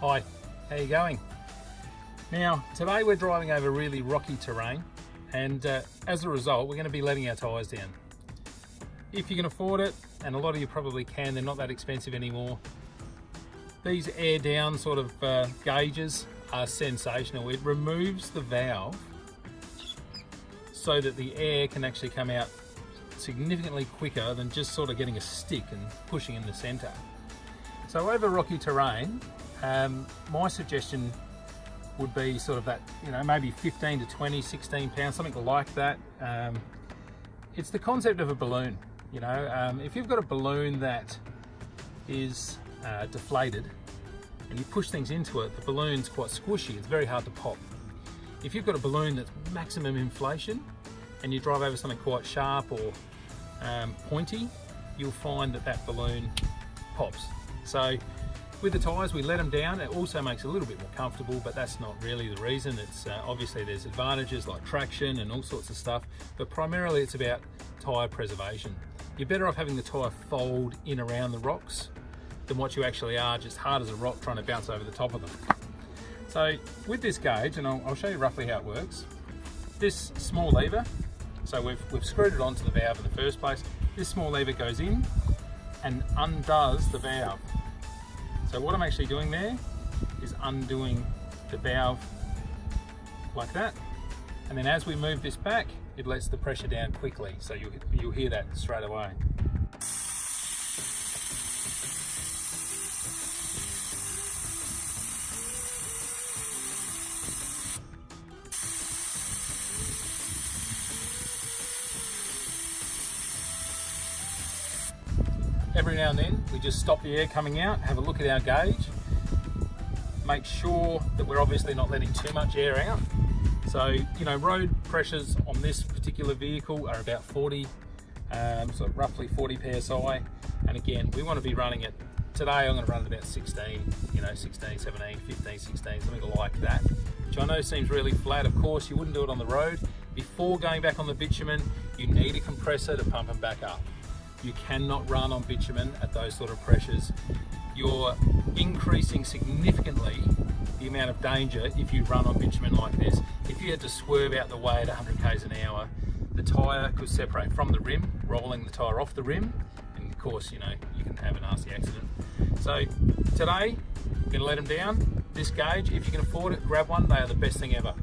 Hi, how you going? Now, today we're driving over really rocky terrain, and as a result, we're going to be letting our tyres down. If you can afford it, and a lot of you probably can, they're not that expensive anymore. These air down sort of gauges are sensational. It removes the valve so that the air can actually come out significantly quicker than just sort of getting a stick and pushing in the centre. So over rocky terrain, my suggestion would be sort of that, maybe 15 to 20, 16 pounds, something like that. It's the concept of a balloon. If you've got a balloon that is deflated and you push things into it, the balloon's quite squishy, it's very hard to pop. If you've got a balloon that's maximum inflation and you drive over something quite sharp or pointy, you'll find that balloon pops. So with the tyres, we let them down. It also makes it a little bit more comfortable, but that's not really the reason. It's obviously there's advantages like traction and all sorts of stuff, but primarily it's about tyre preservation. You're better off having the tyre fold in around the rocks than what you actually are just hard as a rock trying to bounce over the top of them. So with this gauge, and I'll show you roughly how it works, this small lever, so we've screwed it onto the valve in the first place. This small lever goes in and undoes the valve. So what I'm actually doing there is undoing the valve like that. And then as we move this back, it lets the pressure down quickly. So you'll hear that straight away. Every now and then, we just stop the air coming out, have a look at our gauge, make sure that we're obviously not letting too much air out. So, road pressures on this particular vehicle are about 40, so roughly 40 PSI. And again, we want to be running it, today I'm going to run it about 16, 16, 17, 15, 16, something like that, which I know seems really flat. Of course, you wouldn't do it on the road. Before going back on the bitumen, you need a compressor to pump them back up. You cannot run on bitumen at those sort of pressures. You're increasing significantly the amount of danger if you run on bitumen like this. If you had to swerve out the way at 100 k's an hour, the tyre could separate from the rim, rolling the tyre off the rim, and of course, you can have a nasty accident. So today, we're going to let them down. This gauge, if you can afford it, grab one. They are the best thing ever.